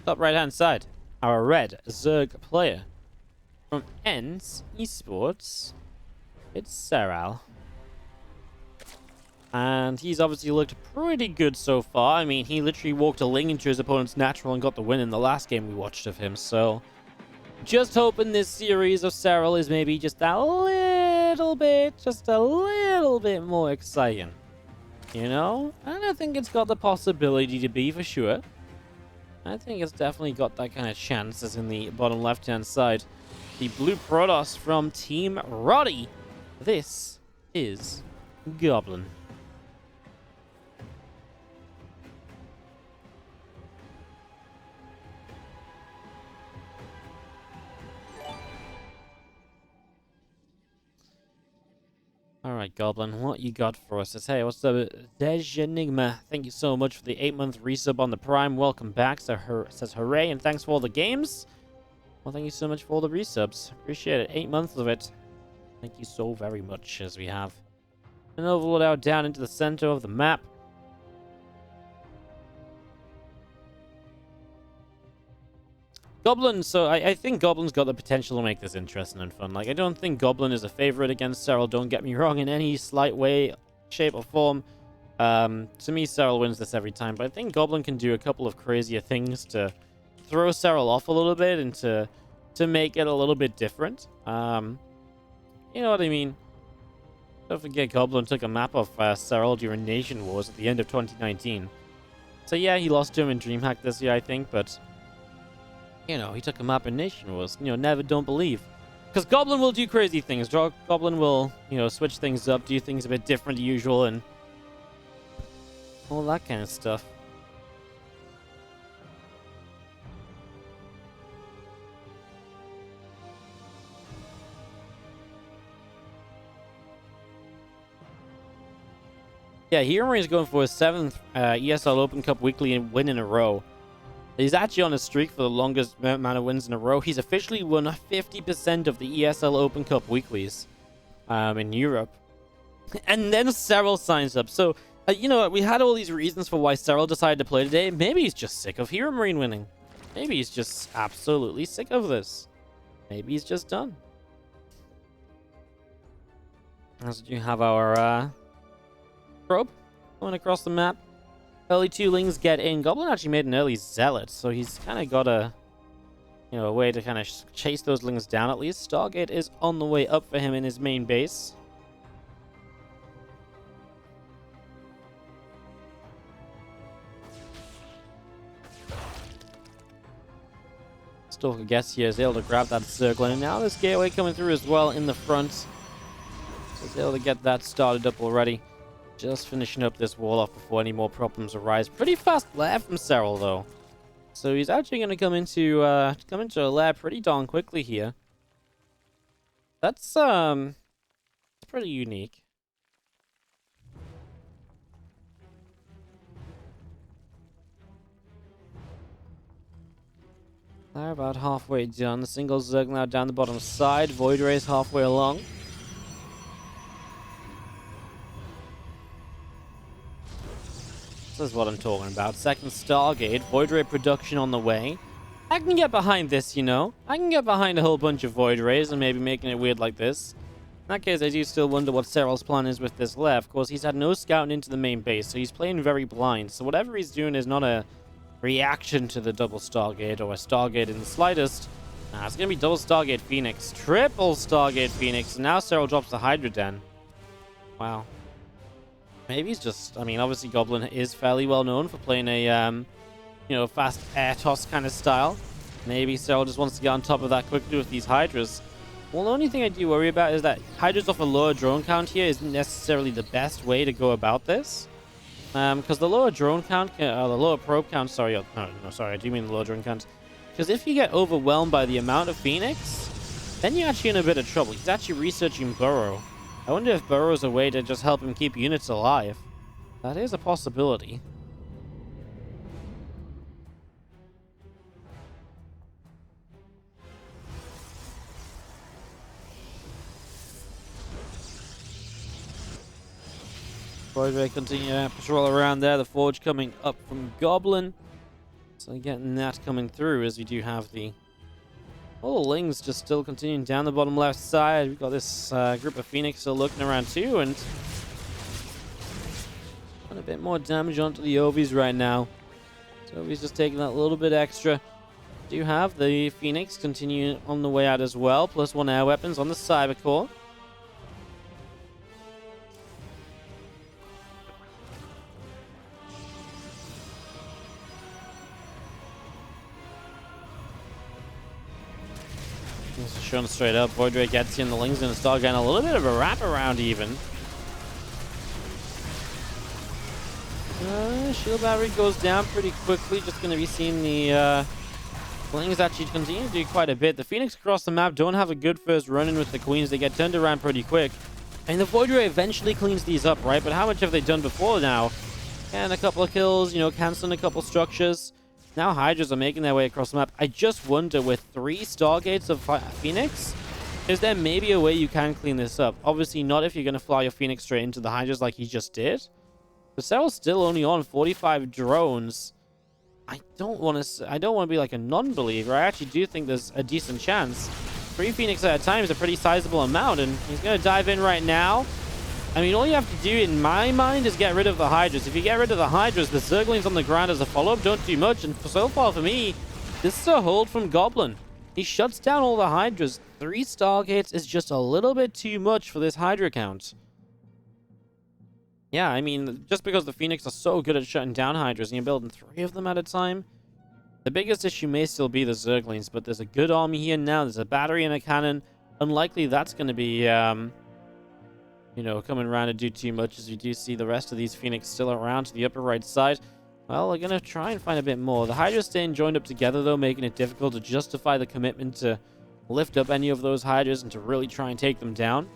Top right-hand side, our red Zerg player. From ENS Esports, it's Serral. And he's obviously looked pretty good so far. I mean, he literally walked a ling into his opponent's natural and got the win in the last game we watched of him. So, just hoping this series of Serral is maybe just a little bit more exciting. You know? And I think it's got the possibility to be for sure. I think it's definitely got that kind of chance, as in the bottom left-hand side. The blue Protoss from Team Roddy. This is Goblin. Alright, Goblin, what you got for us? Says, hey, what's up, Dej Enigma? Thank you so much for the 8-month resub on the Prime. Welcome back. So says hooray, and thanks for all the games. Well, thank you so much for all the resubs. Appreciate it. 8 months of it. Thank you so very much, as we have an overload out down into the center of the map. Goblin, so I think Goblin's got the potential to make this interesting and fun. Like, I don't think Goblin is a favorite against Serral, don't get me wrong, in any slight way, shape, or form. To me, Serral wins this every time, but I think Goblin can do a couple of crazier things to throw Serral off a little bit and to make it a little bit different. You know what I mean? Don't forget, Goblin took a map off Serral during Nation Wars at the end of 2019. So yeah, he lost to him in DreamHack this year, I think, but you know, he took a map in Nation Wars. You know, never don't believe. Because Goblin will do crazy things. Goblin will, you know, switch things up, do things a bit different than usual, and all that kind of stuff. Yeah, Hieromir is going for his 7th ESL Open Cup weekly win in a row. He's actually on a streak for the longest amount of wins in a row. He's officially won 50% of the ESL Open Cup weeklies in Europe. And then Serral signs up. So, you know, we had all these reasons for why Serral decided to play today. Maybe he's just sick of Hieromir winning. Maybe he's just absolutely sick of this. Maybe he's just done. As you have our probe going across the map. Early 2 lings get in. Goblin actually made an early zealot, so he's kind of got a, you know, a way to kind of chase those lings down at least. Stargate is on the way up for him in his main base. Stalker gets here, is able to grab that circle, and now this gateway coming through as well in the front. So he's able to get that started up already. Just finishing up this wall off before any more problems arise. Pretty fast lair from Serral, though. So he's actually going to come into a lair pretty darn quickly here. That's pretty unique. They're about halfway done. The single Zerg now down the bottom side. Void Ray is halfway along. This is what I'm talking about. Second Stargate, Void Ray production on the way. I can get behind this, you know. I can get behind a whole bunch of Void Rays and maybe making it weird like this. In that case, I do still wonder what Serral's plan is with this left. Of course, he's had no scouting into the main base, so he's playing very blind. So whatever he's doing is not a reaction to the double Stargate or a Stargate in the slightest. It's going to be double Stargate Phoenix, triple Stargate Phoenix, and now Serral drops the Hydra Den. Wow. Maybe he's just, I mean, obviously Goblin is fairly well known for playing a, you know, fast air toss kind of style. Maybe Serral just wants to get on top of that quickly with these Hydras. Well, the only thing I do worry about is that Hydras off a lower drone count here isn't necessarily the best way to go about this. Because the lower drone count, the lower probe count, sorry, sorry, I do mean the lower drone count. Because if you get overwhelmed by the amount of Phoenix, then you're actually in a bit of trouble. He's actually researching Burrow. I wonder if Burrow's a way to just help him keep units alive. That is a possibility. Void Ray continue to patrol around there. The Forge coming up from Goblin. So getting that coming through as we do have the all the Lings just still continuing down the bottom left side. We've got this group of Phoenix still looking around too, and a bit more damage onto the Ovies right now. So Ovies just taking that little bit extra. Do have the Phoenix continue on the way out as well, plus 1 air weapons on the Cyber Core. This is shown straight up. Void Ray gets in, the Ling's gonna start getting a little bit of a wraparound even. Shield battery goes down pretty quickly. Just going to be seeing the Lings actually continue to do quite a bit. The Phoenix across the map don't have a good first run-in with the Queens. They get turned around pretty quick. And the Void Ray eventually cleans these up, right? But how much have they done before now? And a couple of kills, you know, canceling a couple structures. Now Hydras are making their way across the map. I just wonder, with 3 Stargates of Phoenix, is there maybe a way you can clean this up? Obviously not if you're going to fly your Phoenix straight into the Hydras like he just did. But Serral's still only on 45 drones. I don't want to be like a non-believer. I actually do think there's a decent chance. 3 Phoenix at a time is a pretty sizable amount, and he's going to dive in right now. I mean, all you have to do, in my mind, is get rid of the Hydras. If you get rid of the Hydras, the Zerglings on the ground as a follow-up don't do much, and so far for me, this is a hold from Goblin. He shuts down all the Hydras. 3 Stargates is just a little bit too much for this Hydra count. Yeah, I mean, just because the Phoenix are so good at shutting down Hydras and you're building 3 of them at a time, the biggest issue may still be the Zerglings, but there's a good army here now. There's a battery and a cannon. Unlikely that's going to be, you know, coming around to do too much, as you do see the rest of these Phoenix still around to the upper right side. Well, we're going to try and find a bit more. The Hydras staying joined up together, though, making it difficult to justify the commitment to lift up any of those Hydras and to really try and take them down.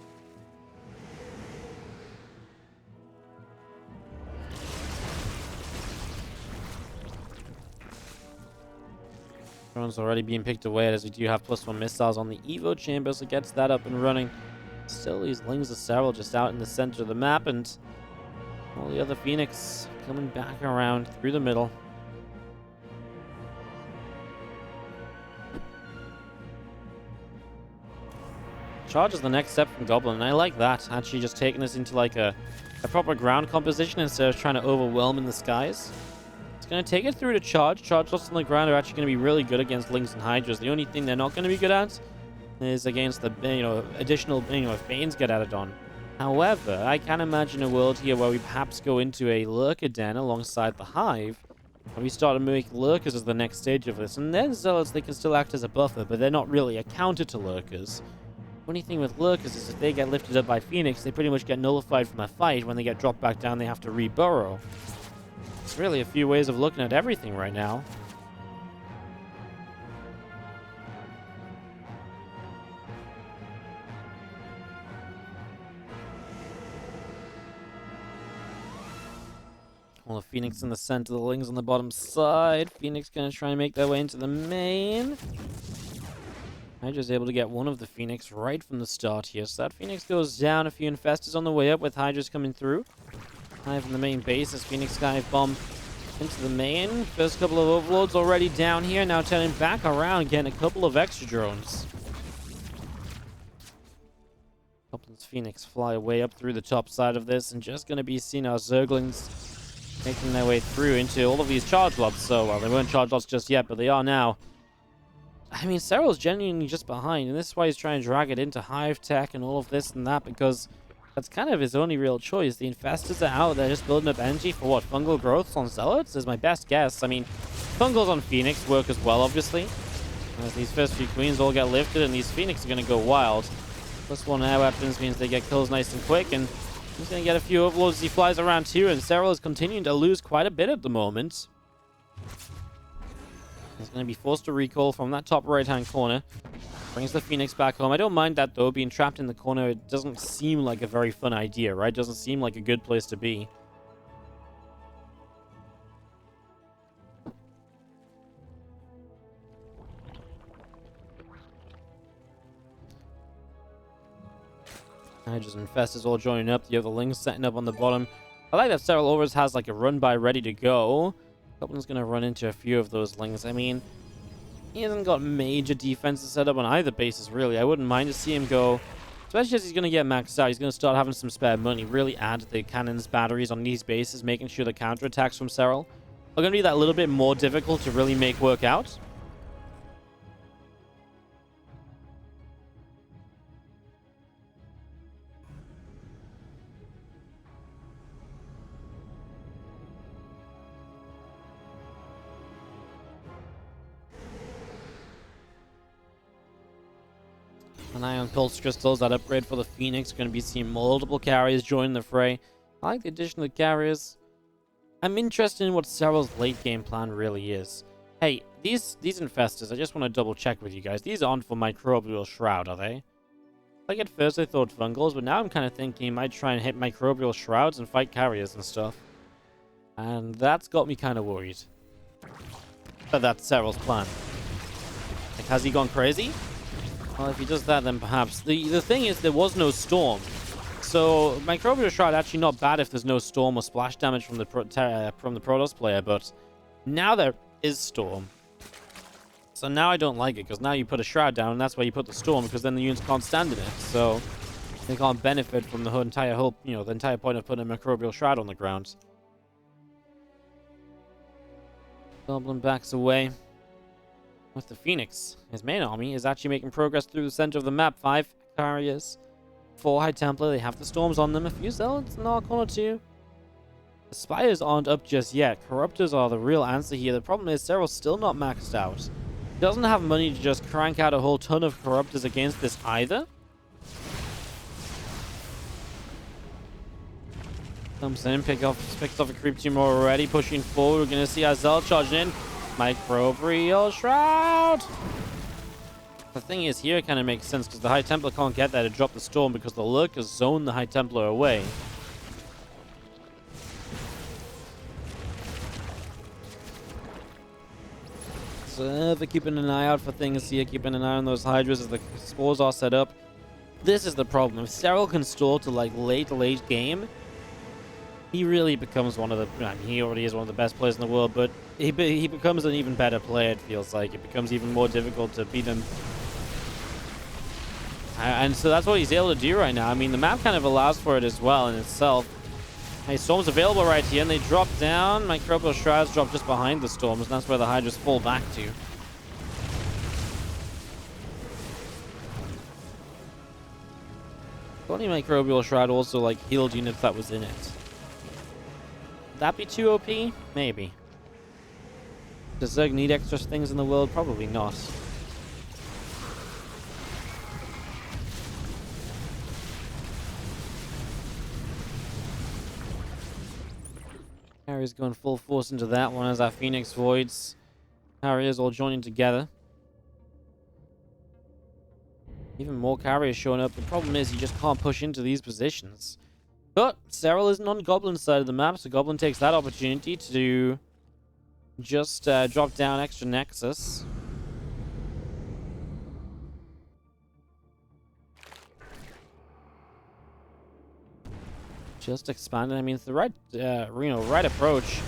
Drones already being picked away, as we do have +1 missiles on the Evo chamber, so gets that up and running. Still, these Lings of Serral just out in the center of the map, and all the other Phoenix coming back around through the middle. Charge is the next step from Goblin, and I like that. Actually just taking us into like a proper ground composition instead of trying to overwhelm in the skies. It's going to take it through to charge. Charge lots on the ground are actually going to be really good against Lings and Hydras. The only thing they're not going to be good at is against the, you know, additional, you know, if Banes get added on. However, I can imagine a world here where we perhaps go into a Lurker Den alongside the Hive, and we start to make Lurkers as the next stage of this. And then Zealots, they can still act as a buffer, but they're not really a counter to Lurkers. Only thing with Lurkers is if they get lifted up by Phoenix, they pretty much get nullified from a fight. When they get dropped back down, they have to reburrow. It's really a few ways of looking at everything right now. Well, the Phoenix in the center, the Lings on the bottom side. Phoenix gonna try and make their way into the main. Hydra's able to get one of the Phoenix right from the start here. So that Phoenix goes down. A few Infestors on the way up with Hydra's coming through. Hive in the main base as Phoenix Sky Bomb into the main. First couple of Overlords already down here. Now turning back around, getting a couple of extra drones. Goblin's Phoenix fly away up through the top side of this, and just going to be seeing our Zerglings making their way through into all of these charge lots. So, well, they weren't charge lots just yet, but they are now. I mean, Serral's genuinely just behind, and this is why he's trying to drag it into Hive Tech and all of this and that, because that's kind of his only real choice. The Infestors are out there just building up energy for what? Fungal growths on Zealots is my best guess. I mean, Fungals on Phoenix work as well, obviously. As these first few Queens all get lifted, and these Phoenix are going to go wild. +1 air weapons means they get kills nice and quick, and he's going to get a few Overlords as he flies around too, and Serral is continuing to lose quite a bit at the moment. He's going to be forced to recall from that top right-hand corner. Brings the Phoenix back home. I don't mind that, though. Being trapped in the corner, it doesn't seem like a very fun idea, right? Doesn't seem like a good place to be. Hydras and Infestors all joining up. The other Lings setting up on the bottom. I like that Serral always has like a run-by ready to go. Goblin's going to run into a few of those lings. I mean, he hasn't got major defenses set up on either bases, really. I wouldn't mind to see him go, especially as he's going to get maxed out. He's going to start having some spare money, really add the cannons, batteries on these bases, making sure the counterattacks from Serral are going to be that little bit more difficult to really make work out. An eye on Pulse Crystals, that upgrade for the Phoenix. Going to be seeing multiple carriers join the fray. I like the addition of the carriers. I'm interested in what Serral's late game plan really is. Hey, these infestors, I just want to double check with you guys. These aren't for Microbial Shroud, are they? Like at first I thought fungals, but now I'm kind of thinking he might try and hit Microbial Shrouds and fight carriers and stuff. And that's got me kind of worried. But that's Serral's plan. Like, has he gone crazy? Well, if he does that, then perhaps. The thing is, there was no storm. So, Microbial Shroud actually not bad if there's no storm or splash damage from the Protoss player, but now there is storm. So now I don't like it, because now you put a Shroud down, and that's where you put the storm, because then the units can't stand in it. So, they can't benefit from the entire point of putting a Microbial Shroud on the ground. Goblin backs away. With the Phoenix, his main army is actually making progress through the center of the map. 5 carriers, 4 High Templar. They have the storms on them. A few zealots in our corner too. The spires aren't up just yet. Corruptors are the real answer here. The problem is Serral's still not maxed out. He doesn't have money to just crank out a whole ton of Corruptors against this either. Comes in, picks off a creep team already, pushing forward. We're gonna see our zealot charging in. Microbial Shroud! The thing is, here it kind of makes sense, because the High Templar can't get there to drop the storm, because the Lurkers zone the High Templar away. So they're keeping an eye out for things here, keeping an eye on those Hydras as the spores are set up. This is the problem. If Serral can stall to like late game, he really becomes one of the... I mean, he already is one of the best players in the world, but he becomes an even better player, it feels like. It becomes even more difficult to beat him. And so that's what he's able to do right now. I mean, the map kind of allows for it as well in itself. Hey, Storm's available right here, and they drop down. Microbial Shrouds drop just behind the Storms, and that's where the Hydras fall back to. Only Microbial Shroud also, like, healed units that was in it. That be too OP? Maybe. Does Zerg need extra things in the world? Probably not. Harry's going full force into that one as our Phoenix Voids. Carriers all joining together. Even more carriers showing up. The problem is you just can't push into these positions. But Serral isn't on Goblin's side of the map, so Goblin takes that opportunity to just drop down extra Nexus. Just expanding. I mean, it's the right, right approach.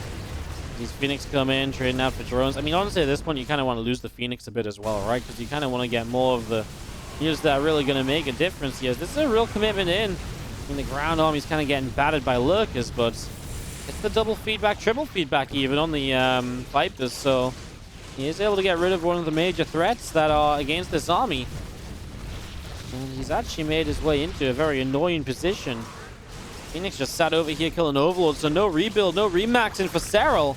These Phoenix come in, trading out for drones. I mean, honestly, at this point, you kind of want to lose the Phoenix a bit as well, right? Because you kind of want to get more of the units that are really going to make a difference here. This is a real commitment in. I mean, the ground army's kind of getting battered by Lurkers, but it's the double feedback, triple feedback even on the Vipers, so he is able to get rid of one of the major threats that are against this army. And he's actually made his way into a very annoying position. Phoenix just sat over here killing Overlord, so no rebuild, no remaxing for Serral.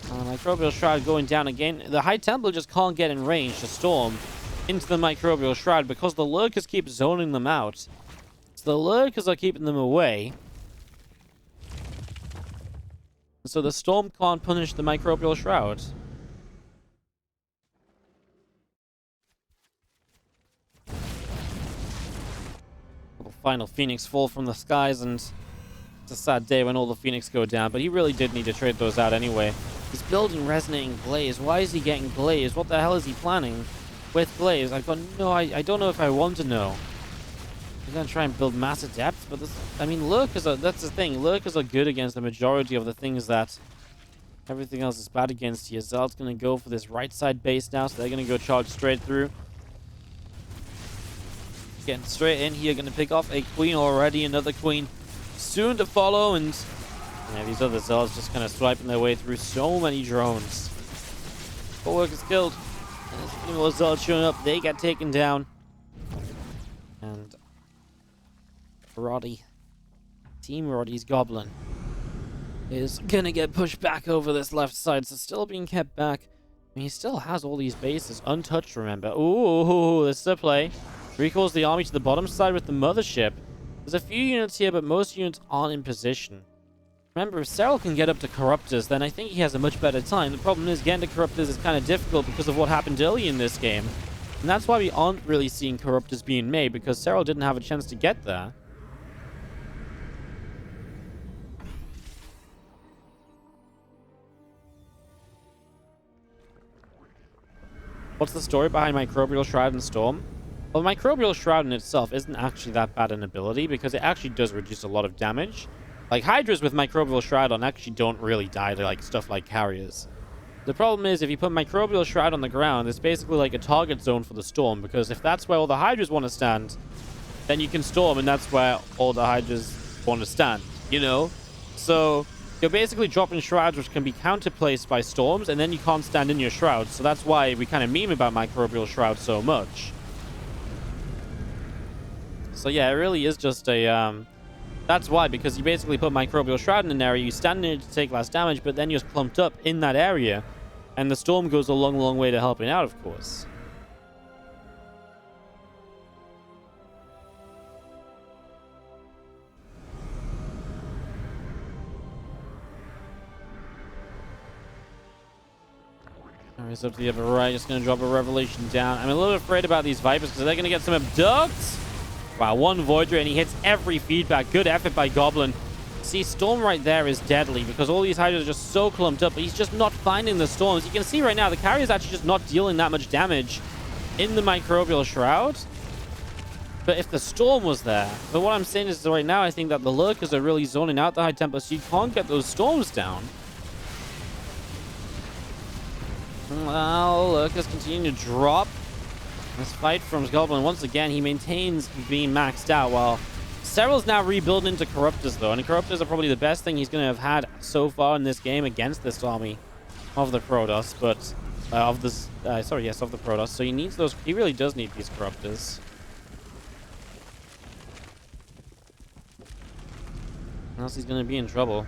Microbial Shroud going down again. The High Templar just can't get in range to storm into the Microbial Shroud because the Lurkers keep zoning them out. So the Lurkers are keeping them away. So the Storm can't punish the Microbial Shroud. Final Phoenix fall from the skies, and it's a sad day when all the Phoenix go down, but he really did need to trade those out anyway. He's building Resonating Glaze. Why is he getting Glaze? What the hell is he planning with Glaze? I've got no... I don't know if I want to know. He's gonna try and build Mass Adept, but this... I mean, Lurkers are... That's the thing. Lurkers are good against the majority of the things that Everything else is bad against ESL. It's going to go for this right side base now, so they're going to go charge straight through. Getting straight in here, going to pick off a queen already, another queen soon to follow, and yeah, these other Zells just kind of swiping their way through so many drones. 4 workers killed. And there's a few more Zells showing up. They get taken down. And Roddy, Team Roddy's Goblin, is gonna get pushed back over this left side, so still being kept back. I mean, he still has all these bases untouched, remember. Ooh, this is a play. Recalls the army to the bottom side with the mothership. There's a few units here, but most units aren't in position. Remember, if Serral can get up to Corruptors, then I think he has a much better time. The problem is, getting to Corruptors is kind of difficult because of what happened early in this game. And that's why we aren't really seeing Corruptors being made, because Serral didn't have a chance to get there. What's the story behind Microbial Shroud and Storm? Well, Microbial Shroud in itself isn't actually that bad an ability, because it actually does reduce a lot of damage. Like, Hydras with Microbial Shroud on actually don't really die to, like, stuff like carriers. The problem is, if you put Microbial Shroud on the ground, it's basically like a target zone for the Storm, because if that's where all the Hydras want to stand, then you can Storm, and that's where all the Hydras want to stand, you know? So you're basically dropping Shrouds which can be counterplaced by Storms, and then you can't stand in your Shrouds, so that's why we kind of meme about Microbial Shroud so much. So yeah, it really is just a, that's why, because you basically put Microbial Shroud in an area, you stand in it to take less damage, but then you're clumped up in that area, and the Storm goes a long, long way to helping out, of course. Alright, up to the upper right, just going to drop a Revelation down. I'm a little afraid about these Vipers, because they're going to get some abducts. Wow, one Void Ray, and he hits every feedback. Good effort by Goblin. See, Storm right there is deadly, because all these Hydras are just so clumped up, but he's just not finding the Storms. You can see right now, the carrier is actually just not dealing that much damage in the Microbial Shroud. But if the Storm was there... But what I'm saying is, right now, I think that the Lurkers are really zoning out the High Templar, so you can't get those Storms down. Well, Lurkers continue to drop. This fight from Goblin, once again, he maintains being maxed out, while Serral's now rebuilding into Corruptors, though. And Corruptors are probably the best thing he's going to have had so far in this game against this army of the Protoss, but... of the Protoss. So he needs those... He really does need these Corruptors. Or else he's going to be in trouble.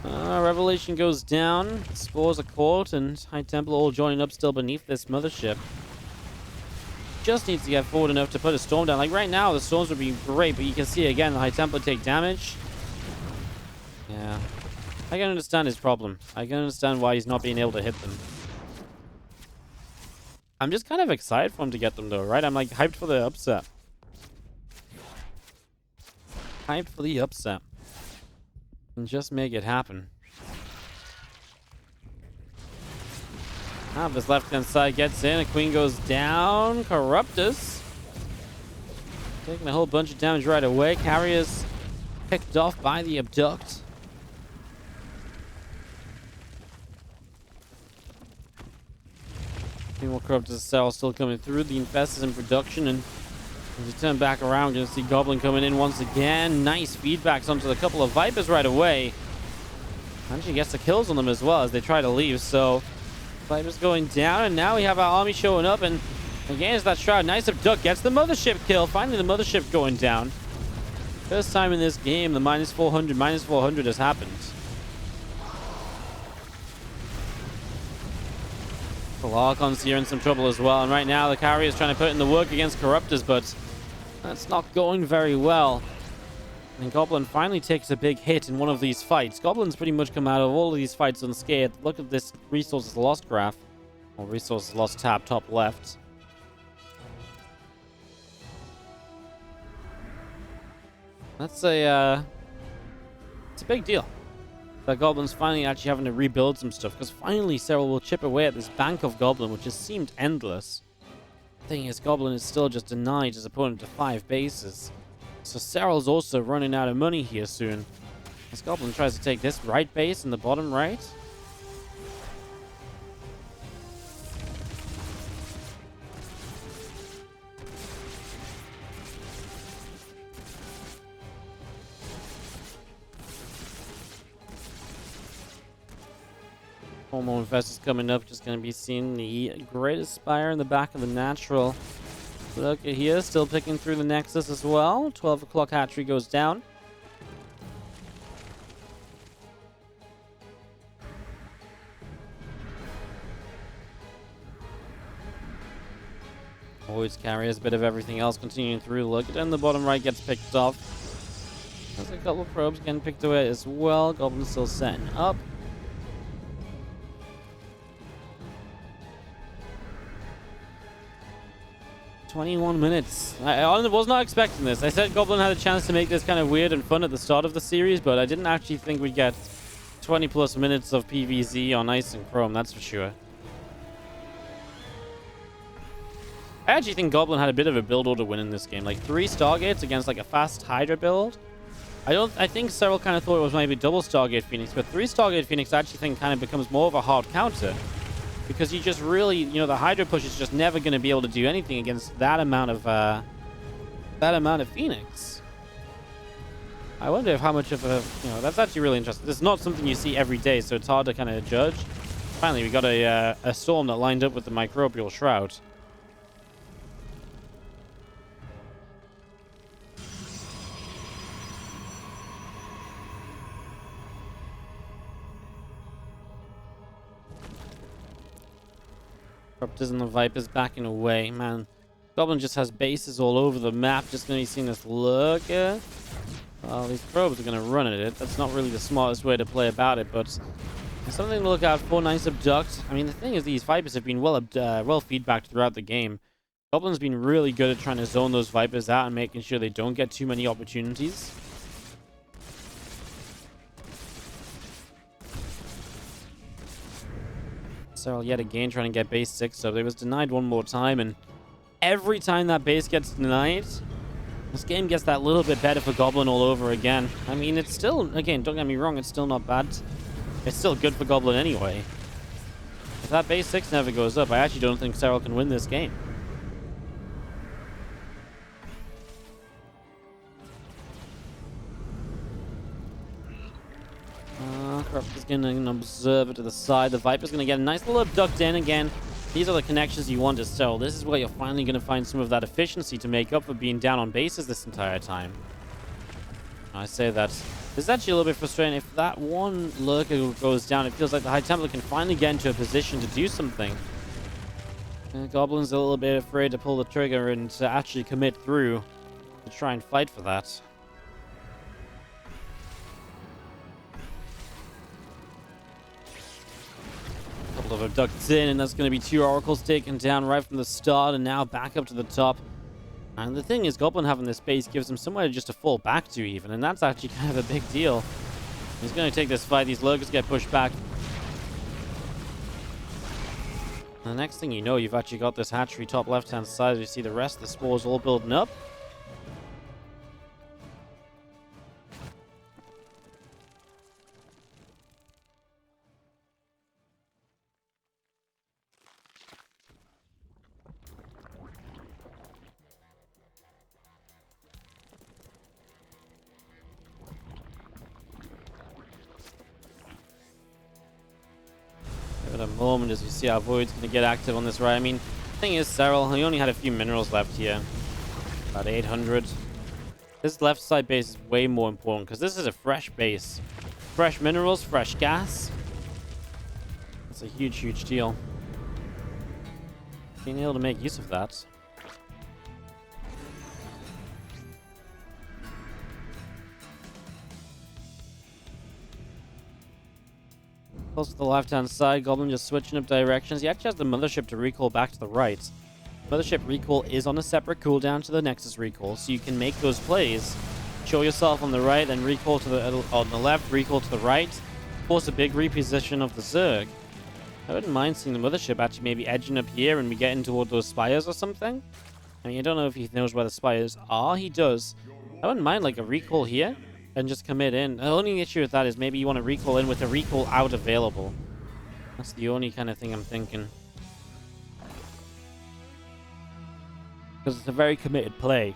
Revelation goes down. Spores are caught, and High Templar all joining up still beneath this mothership. Just needs to get forward enough to put a Storm down. Like right now, the Storms would be great, but you can see again the High Templar take damage. Yeah. I can understand his problem. I can understand why he's not being able to hit them. I'm just kind of excited for him to get them though, right? I'm like hyped for the upset. Hyped for the upset. And just make it happen. This left-hand side gets in. A queen goes down. Corruptus taking a whole bunch of damage right away. Carriers picked off by the abduct. A few more Corruptus cells still coming through. The Infest is in production, and as you turn back around, you're going to see Goblin coming in once again. Nice feedbacks onto a couple of Vipers right away. Actually gets the kills on them as well as they try to leave, so... Vipers going down, and now we have our army showing up, and again is that Shroud. Nice abduct, gets the mothership kill. Finally the mothership going down. First time in this game the minus 400 has happened. The Archon's here in some trouble as well, and right now the carrier is trying to put in the work against Corruptors, but that's not going very well. And Goblin finally takes a big hit in one of these fights. Goblin's pretty much come out of all of these fights unscathed. Look at this resources lost graph. Or resources lost tab, top left. That's a, it's a big deal. That Goblin's finally actually having to rebuild some stuff, because finally Serral will chip away at this bank of Goblin, which has seemed endless. The thing is, Goblin is still just denied his opponent to 5 bases. So Serral's also running out of money here soon. As Goblin tries to take this right base in the bottom right. Four more investors coming up. Just going to be seeing the greatest spire in the back of the natural. Look at here, still picking through the Nexus as well. 12 o'clock hatchery goes down. Voids carriers, a bit of everything else continuing through. Look at it, and the bottom right gets picked off. There's a couple of probes getting picked away as well. Goblin still setting up. "21 minutes. I was not expecting this. I said Goblin had a chance to make this kind of weird and fun at the start of the series, but I didn't actually think we'd get 20 plus minutes of PvZ on Ice and Chrome, that's for sure. I actually think Goblin had a bit of a build order win in this game. Like 3 Stargates against like a fast Hydra build. I think Serral kind of thought it was maybe double Stargate Phoenix, but 3 Stargate Phoenix I actually think kind of becomes more of a hard counter. Because you just really, you know, the Hydra push is just never going to be able to do anything against that amount of Phoenix. I wonder if how much of a, you know, that's actually really interesting. It's not something you see every day, so it's hard to kind of judge. Finally, we got a storm that lined up with the Microbial Shroud. Corruptors and the Vipers backing away. Man, Goblin just has bases all over the map. Just going to be seeing this lurker. Well, these probes are going to run at it. That's not really the smartest way to play about it, but it's something to look out for. Nice abduct. I mean, the thing is, these Vipers have been well feedbacked throughout the game. Goblin's been really good at trying to zone those Vipers out and making sure they don't get too many opportunities. Serral yet again trying to get base 6 up. They was denied one more time, and every time that base gets denied, this game gets that little bit better for Goblin all over again. I mean, it's still, again, don't get me wrong, it's still not bad. It's still good for Goblin anyway. If that base 6 never goes up, I actually don't think Serral can win this game. Corruptor's going to observe it to the side. The Viper's going to get a nice little abduct in again. These are the connections you want to sell. This is where you're finally going to find some of that efficiency to make up for being down on bases this entire time. I say that. This is actually a little bit frustrating. If that one lurker goes down, it feels like the High Templar can finally get into a position to do something. Goblin's a little bit afraid to pull the trigger and to actually commit through to try and fight for that. Couple of abducts in, and that's going to be 2 oracles taken down right from the start, and now back up to the top. And the thing is, Goblin having this base gives him somewhere just to fall back to even, and that's actually kind of a big deal. He's going to take this fight. These lurkers get pushed back. And the next thing you know, you've actually got this hatchery top left-hand side. You see the rest of the spores all building up. Give it a moment as you see our Void's going to get active on this right. I mean, the thing is, Serral, he only had a few minerals left here. About 800. This left side base is way more important because this is a fresh base. Fresh minerals, fresh gas. That's a huge, huge deal. Being able to make use of that. Close to the left-hand side, Goblin just switching up directions. He actually has the Mothership to recall back to the right. Mothership recall is on a separate cooldown to the Nexus recall, so you can make those plays. Show yourself on the right, then recall to the on the left, recall to the right. Force a big reposition of the Zerg. I wouldn't mind seeing the Mothership actually maybe edging up here and we get in toward those spires or something. I mean, I don't know if he knows where the spires are. He does. I wouldn't mind like a recall here and just commit in. The only issue with that is maybe you want to recall in with a recall out available. That's the only kind of thing I'm thinking. Because it's a very committed play.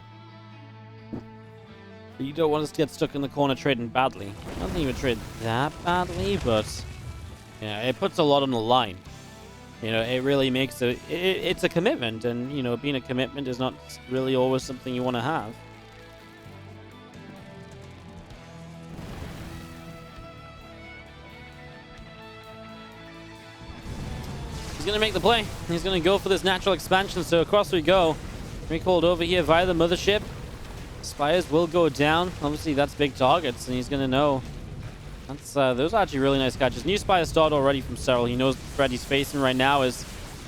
But you don't want us to get stuck in the corner trading badly. I don't think you would trade that badly, but Yeah, it puts a lot on the line. You know, it really makes it's a commitment, and you know, being a commitment is not really always something you want to have. He's gonna make the play. He's gonna go for this natural expansion. So across we go. Recalled over here via the mothership. Spires will go down. Obviously, that's big targets, and he's gonna know. That's those are actually really nice catches. New Spire start already from Serral. He knows the threat he's facing right now is,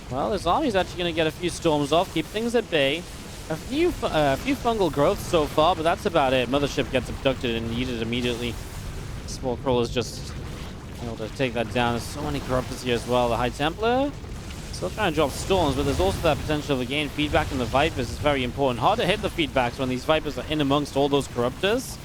well, his army's actually going to get a few storms off, keep things at bay. A few fungal growths so far, but that's about it. Mothership gets abducted and yeeted immediately. Spore Crawler's just able to take that down. There's so many corruptors here as well. The High Templar still trying to drop storms, but there's also that potential to gain feedback, and the Vipers is very important. Hard to hit the feedbacks when these Vipers are in amongst all those corruptors.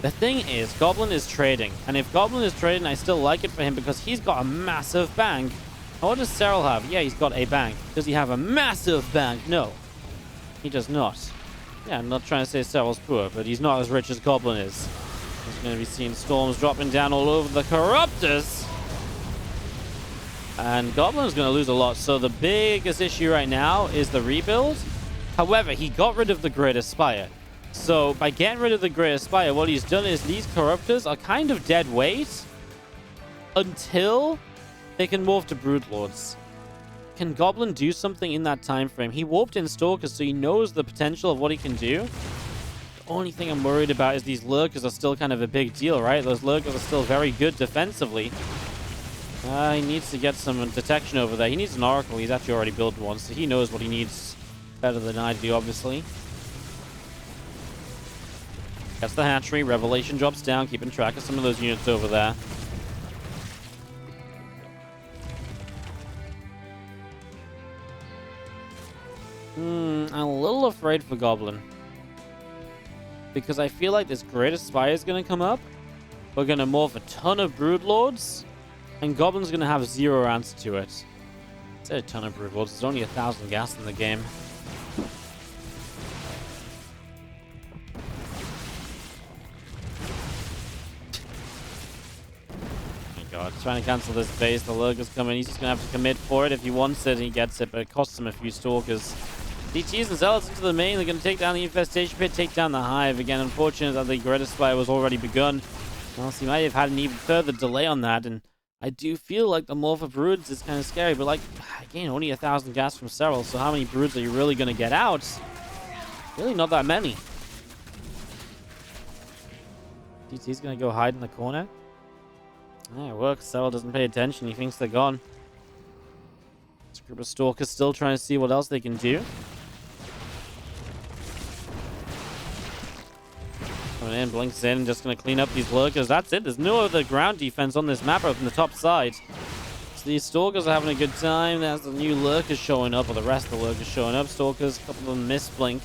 The thing is, Goblin is trading, and if Goblin is trading, I still like it for him because he's got a massive bank. What does Serral have? Yeah, he's got a bank. Does he have a massive bank? No, he does not. Yeah, I'm not trying to say Serral's poor, but he's not as rich as Goblin is. He's going to be seeing storms dropping down all over the corruptors. And Goblin's going to lose a lot, so the biggest issue right now is the rebuild. However, he got rid of the Great Aspire. So by getting rid of the Great Aspire, what he's done is these corruptors are kind of dead weight until they can morph to Broodlords. Can Goblin do something in that time frame? He warped in Stalkers, so he knows the potential of what he can do. The only thing I'm worried about is these Lurkers are still kind of a big deal, right? Those Lurkers are still very good defensively. He needs to get some detection over there. He needs an Oracle. He's actually already built one, so he knows what he needs better than I do, obviously. That's the hatchery. Revelation drops down, keeping track of some of those units over there. I'm a little afraid for Goblin. Because I feel like this Great Aspire is going to come up. We're going to morph a ton of Broodlords. And Goblin's going to have zero answer to it. I said a ton of Broodlords. There's only 1,000 gas in the game. God, trying to cancel this base. The Lurker's coming. He's just going to have to commit for it. If he wants it, he gets it, but it costs him a few Stalkers. DTs and Zealots into the main. They're going to take down the Infestation Pit, take down the Hive. Again, unfortunate that the Great Aspire was already begun. Well, so he might have had an even further delay on that, and I do feel like the Morph of Broods is kind of scary, but like, again, only 1,000 gas from Serral, so how many Broods are you really going to get out? Really not that many. DT's going to go hide in the corner. Yeah, it works. Serral doesn't pay attention. He thinks they're gone. This group of Stalkers still trying to see what else they can do. Coming in, blinks in, just going to clean up these Lurkers. That's it. There's no other ground defense on this map from the top side. So these Stalkers are having a good time. There's the new Lurkers showing up, or the rest of the Lurkers showing up. Stalkers, a couple of them miss blink.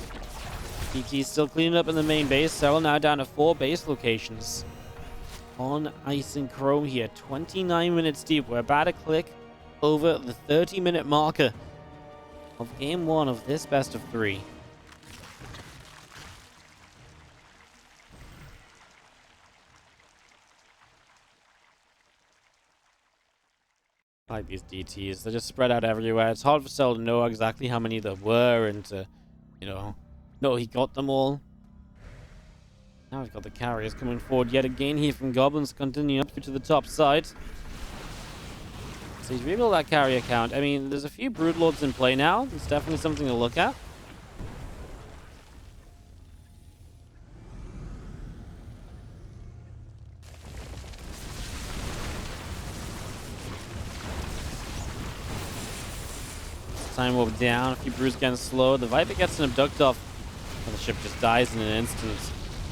DT's still cleaning up in the main base. Serral now down to 4 base locations. On Ice and Chrome here. 29 minutes deep. We're about to click over the 30-minute marker of game 1 of this best of 3. I like these DTs. They're just spread out everywhere. It's hard for Serral to know exactly how many there were and to, you know, he got them all. Now we've got the carriers coming forward yet again here from Goblins, continuing up to the top side. So he's rebuilt that carrier count. I mean, there's a few Broodlords in play now. It's definitely something to look at. Time warp down. A few Broods getting slow. The Viper gets an abduct off. And the ship just dies in an instant.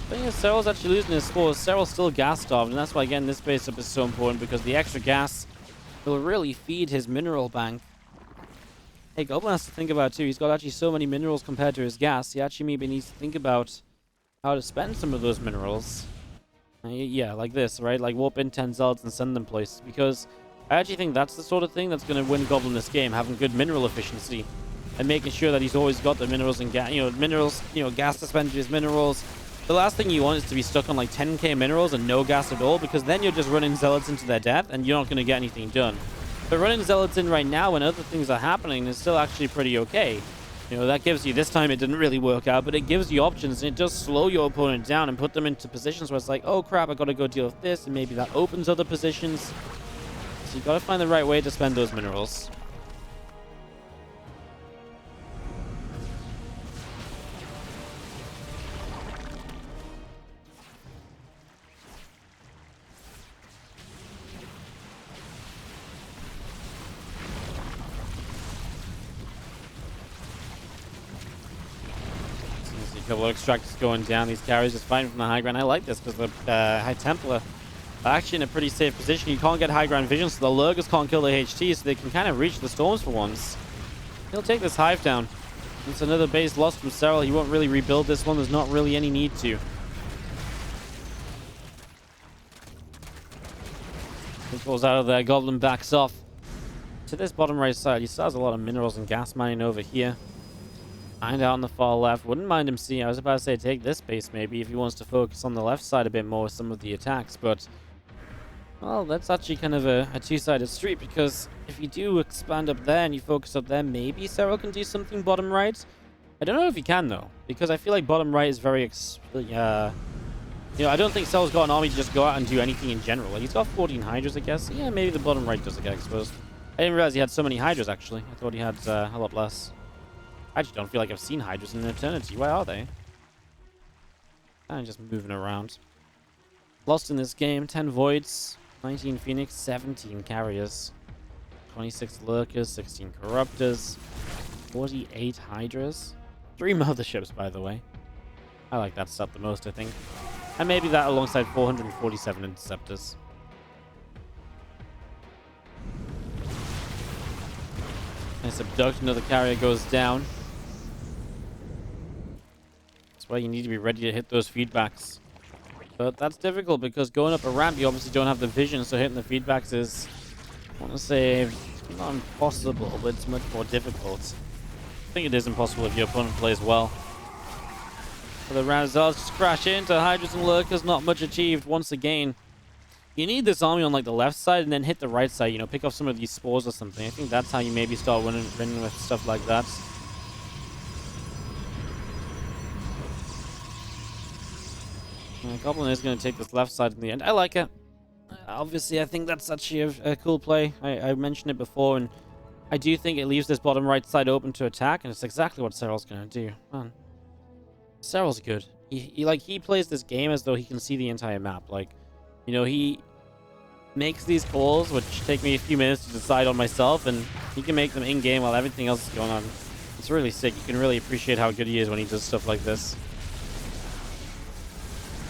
The thing is, Serral's actually losing his scores. Serral's still gas starved, and that's why, again, this base up is so important, because the extra gas will really feed his mineral bank. Hey, Goblin has to think about it too. He's got actually so many minerals compared to his gas. He actually maybe needs to think about how to spend some of those minerals. Yeah, like this, right? Like warp in 10 Zealots and send them places, because I actually think that's the sort of thing that's going to win Goblin this game, having good mineral efficiency and making sure that he's always got the minerals and gas, minerals, gas to spend his minerals, The last thing you want is to be stuck on like 10k minerals and no gas at all, because then you're just running zealots into their death and you're not going to get anything done. But running zealots in right now when other things are happening is still actually pretty okay. You know, that gives you, this time it didn't really work out, but it gives you options, and it does slow your opponent down and put them into positions where it's like, oh crap, I got to go deal with this, and maybe that opens other positions. So you got to find the right way to spend those minerals. A couple of extractors going down. These carries just fighting from the high ground. I like this because the High Templar are actually in a pretty safe position. You can't get high ground vision, so the lurkers can't kill the HT, so they can kind of reach the storms for once. He'll take this hive down. It's another base lost from Serral. He won't really rebuild this one. There's not really any need to. He pulls out of there. Goblin backs off to this bottom right side. He still has a lot of minerals and gas mining over here. And out on the far left. Wouldn't mind him seeing. I was about to say take this base maybe if he wants to focus on the left side a bit more with some of the attacks. But, well, that's actually kind of a two-sided street, because if you do expand up there and you focus up there, maybe Serral can do something bottom right. I don't know if he can, though, because I feel like bottom right is very... you know, I don't think Serral's got an army to just go out and do anything in general. Like, he's got 14 Hydras, I guess. Yeah, maybe the bottom right doesn't get exposed. I didn't realize he had so many Hydras, actually. I thought he had a lot less. I actually don't feel like I've seen Hydras in an eternity. Where are they? I'm just moving around. Lost in this game. 10 Voids, 19 Phoenix, 17 Carriers, 26 Lurkers, 16 Corruptors, 48 Hydras, 3 Motherships, by the way. I like that stat the most, I think. And maybe that alongside 447 Interceptors. Nice abduct. Another carrier goes down. That's why you need to be ready to hit those feedbacks. But that's difficult because going up a ramp, you obviously don't have the vision, so hitting the feedbacks is, I want to say, not impossible, but it's much more difficult. I think it is impossible if your opponent plays well. So the Razals just crash into Hydras and Lurkers, not much achieved once again. You need this army on like the left side and then hit the right side, you know, pick off some of these spores or something. I think that's how you maybe start winning with stuff like that. Goblin is going to take this left side in the end. I like it. Obviously, I think that's actually a cool play. I mentioned it before, and I do think it leaves this bottom right side open to attack, and it's exactly what Serral's going to do. Man, Serral's good. He plays this game as though he can see the entire map. Like, you know, he makes these calls, which take me a few minutes to decide on myself, and he can make them in-game while everything else is going on. It's really sick. You can really appreciate how good he is when he does stuff like this.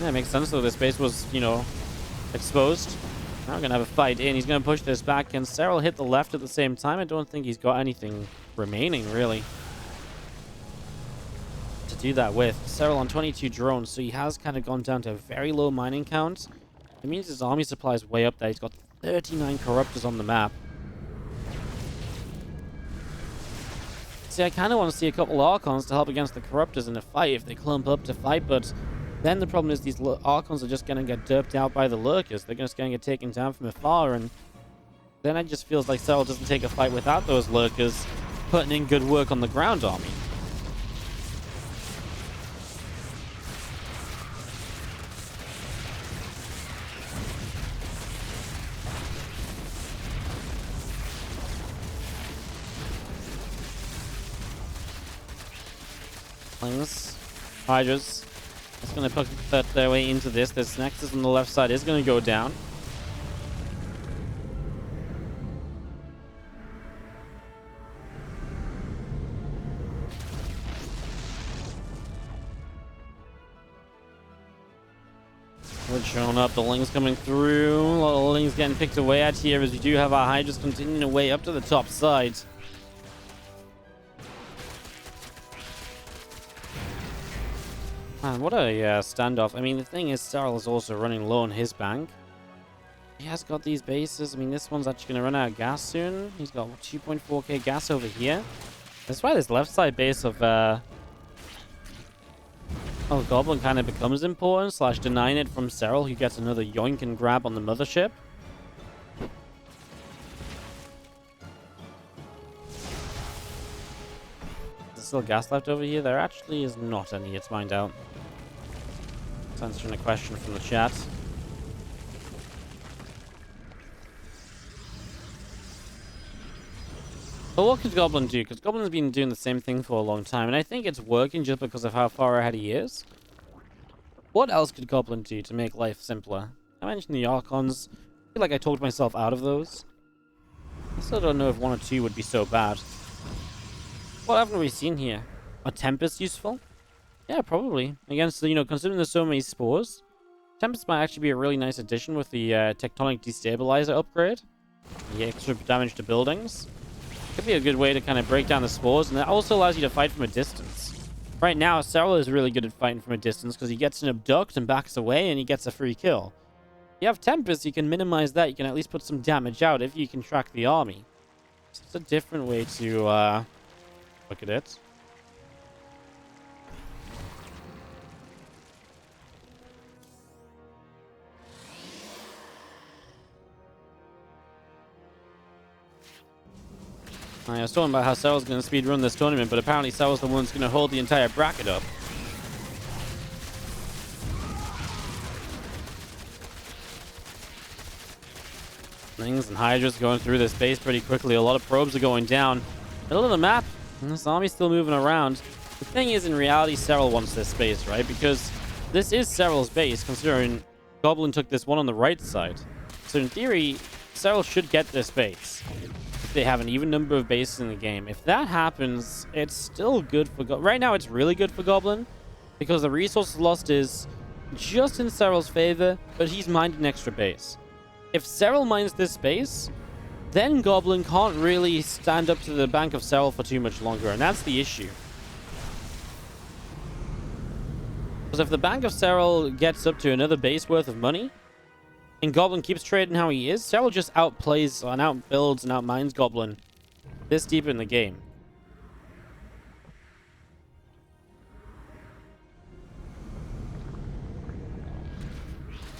Yeah, it makes sense though. This base was, you know, exposed. Now we're going to have a fight in. He's going to push this back. Can Serral hit the left at the same time? I don't think he's got anything remaining, really, to do that with. Serral on 22 drones, so he has kind of gone down to a very low mining count. It means his army supply is way up there. He's got 39 Corruptors on the map. See, I kind of want to see a couple Archons to help against the Corruptors in a fight if they clump up to fight, but then the problem is these Archons are just going to get derped out by the Lurkers. They're just going to get taken down from afar, and then it just feels like Serral doesn't take a fight without those Lurkers putting in good work on the ground army. Hydras. It's going to put their way into this. This Nexus on the left side is going to go down. We're showing up. The Ling's coming through. A lot of Ling's getting picked away at here as we do have our Hydras continuing to way up to the top side. Man, what a standoff. I mean, the thing is, Serral is also running low on his bank. He has got these bases. I mean, this one's actually going to run out of gas soon. He's got 2.4k gas over here. That's why this left side base of Oh, Goblin kind of becomes important, slash denying it from Serral, who gets another yoink and grab on the mothership. Is there still gas left over here? There actually is not any. Let's find out. It's answering a question from the chat. But what could Goblin do? Because Goblin's been doing the same thing for a long time, and I think it's working just because of how far ahead he is. What else could Goblin do to make life simpler? I mentioned the Archons. I feel like I talked myself out of those. I still don't know if 1 or 2 would be so bad. What haven't we seen here? A Tempest useful? Yeah, probably. Against, you know, considering there's so many spores, Tempest might actually be a really nice addition with the Tectonic Destabilizer upgrade. The extra damage to buildings. Could be a good way to kind of break down the spores, and that also allows you to fight from a distance. Right now, Serral is really good at fighting from a distance because he gets an abduct and backs away, and he gets a free kill. If you have Tempest, you can minimize that. You can at least put some damage out if you can track the army. So it's a different way to look at it. I was talking about how Serral's going to speedrun this tournament, but apparently Serral's the one that's going to hold the entire bracket up. Things and Hydras going through this base pretty quickly. A lot of probes are going down. Middle of the map, and this army's still moving around. The thing is, in reality, Serral wants this base, right? Because this is Serral's base, considering Goblin took this one on the right side. So in theory, Serral should get this base. They have an even number of bases in the game. If that happens, it's still good for Goblin. Right now, it's really good for Goblin because the resources lost is just in Serral's favor, but he's mined an extra base. If Serral mines this base, then Goblin can't really stand up to the bank of Serral for too much longer, and that's the issue. Because if the bank of Serral gets up to another base worth of money, and Goblin keeps trading how he is, Serral just outplays and outbuilds and outmines Goblin this deep in the game.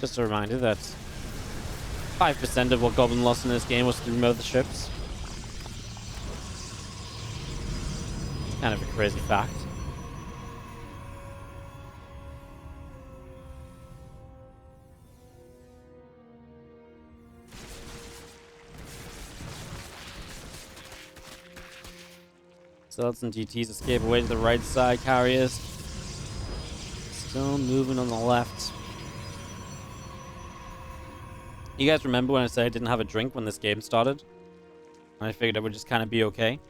Just a reminder that 5% of what Goblin lost in this game was through motherships. It's kind of a crazy fact. Zealots and GTs escape away to the right side. Carriers still moving on the left. You guys remember when I said I didn't have a drink when this game started? I figured I would just kind of be okay.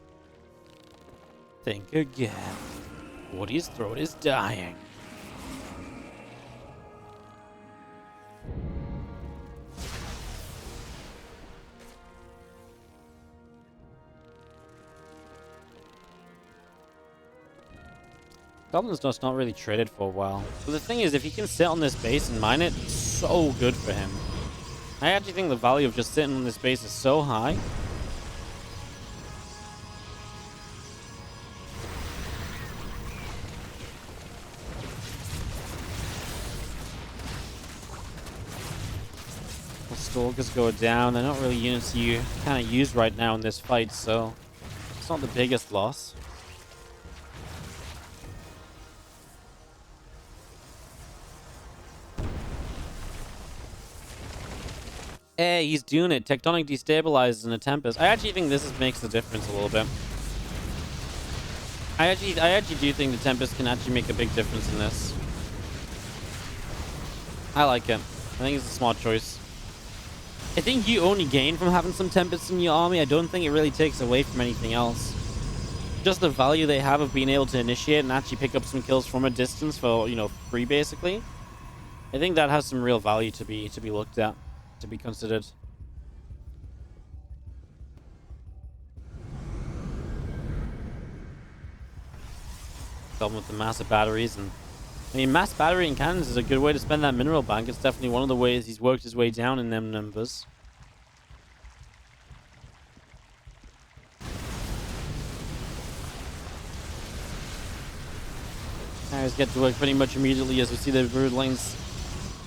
Think again. Woody's throat is dying. Goblin's just not really traded for a while. But the thing is, if he can sit on this base and mine it, it's so good for him. I actually think the value of just sitting on this base is so high. The Stalkers go down. They're not really units you kind of use right now in this fight, so it's not the biggest loss. Hey, he's doing it. Tectonic destabilizes and a Tempest. I actually think this makes the difference a little bit. I actually do think the Tempest can actually make a big difference in this. I like it. I think it's a smart choice. I think you only gain from having some Tempests in your army. I don't think it really takes away from anything else. Just the value they have of being able to initiate and actually pick up some kills from a distance for, you know, free basically. I think that has some real value to be looked at. To be considered. Problem with the massive batteries, and I mean, mass battery and cannons is a good way to spend that mineral bank. It's definitely one of the ways he's worked his way down in them numbers. Carriers get to work pretty much immediately as we see the broodlings.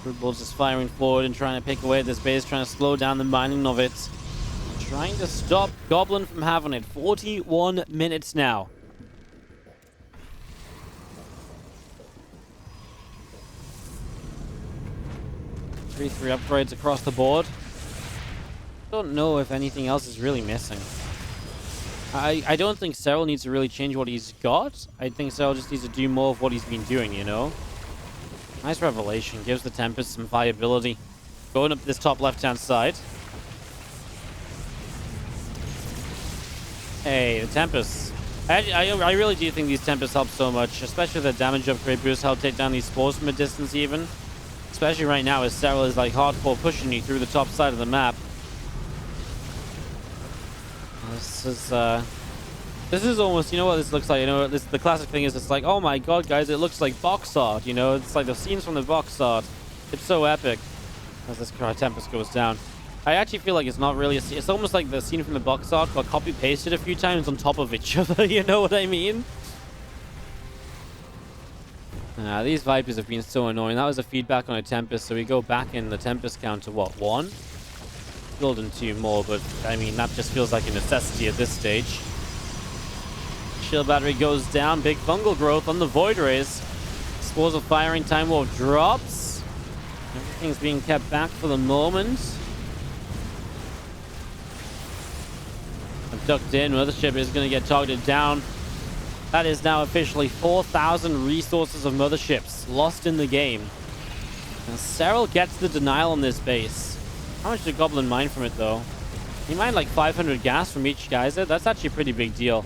Broodlords just firing forward and trying to pick away at this base, trying to slow down the mining of it. Trying to stop Goblin from having it. 41 minutes now. Three upgrades across the board. Don't know if anything else is really missing. I don't think Serral needs to really change what he's got. I think Serral just needs to do more of what he's been doing, you know? Nice revelation. Gives the Tempest some viability. Going up this top left-hand side. Hey, the Tempest. I really do think these Tempests help so much, especially the damage upgrade boost help take down these spores from a distance even. Especially right now as Serral is like hardcore pushing you through the top side of the map. This is almost, you know what this looks like, you know, the classic thing is it's like, oh my god guys, it looks like box art, you know, it's like the scenes from the box art. It's so epic as this Tempest goes down. I actually feel like it's not really it's almost like the scene from the box art but copy pasted a few times on top of each other, you know what I mean? These Vipers have been so annoying. That was a feedback on a Tempest, so we go back in the Tempest count to what, 1? Building 2 more, but I mean that just feels like a necessity at this stage. Shield battery goes down, big fungal growth on the Void Rays. Spores of firing, Time Warp drops. Everything's being kept back for the moment. Ducked in, Mothership is going to get targeted down. That is now officially 4,000 resources of Motherships lost in the game. And Serral gets the denial on this base. How much did Goblin mine from it though? He mined like 500 gas from each geyser. That's actually a pretty big deal.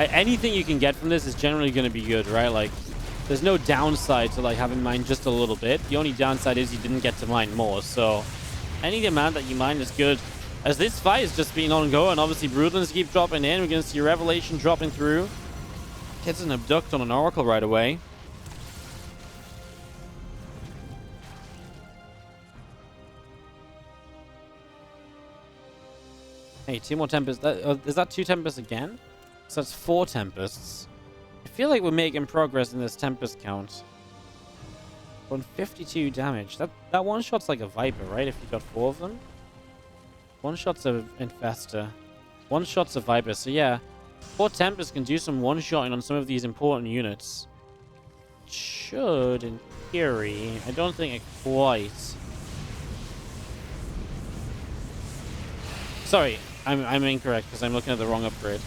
Anything you can get from this is generally going to be good, right? Like, there's no downside to like having mined just a little bit. The only downside is you didn't get to mine more. So any amount that you mine is good. As this fight has just been ongoing, obviously Broodlings keep dropping in. We're going to see Revelation dropping through. Gets an Abduct on an Oracle right away. Hey, 2 more Tempests. Is that 2 Tempests again? So that's 4 Tempests. I feel like we're making progress in this Tempest count. 152 damage. That one shot's like a Viper, right? If you got 4 of them. One shot's a Infester. One shot's a Viper. So yeah, 4 Tempests can do some one-shotting on some of these important units. Should, in theory. I don't think it quite. Sorry, I'm incorrect because I'm looking at the wrong upgrade.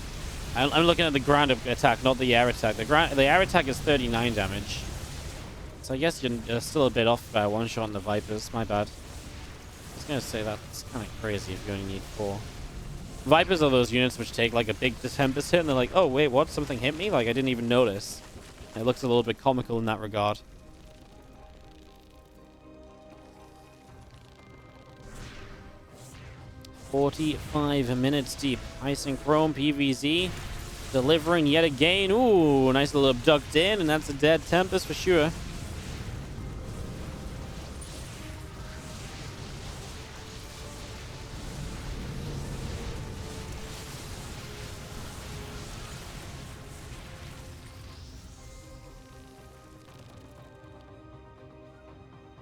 I'm looking at the ground attack, not the air attack. The air attack is 39 damage. So I guess you're still a bit off by one shot on the Vipers. My bad. I was going to say that's kind of crazy if you only need 4. Vipers are those units which take like a big Tempest hit and they're like, oh wait, what? Something hit me? Like I didn't even notice. It looks a little bit comical in that regard. "45 minutes deep. Ice and Chrome PVZ delivering yet again. Ooh, nice little abduct in, and that's a dead Tempest for sure.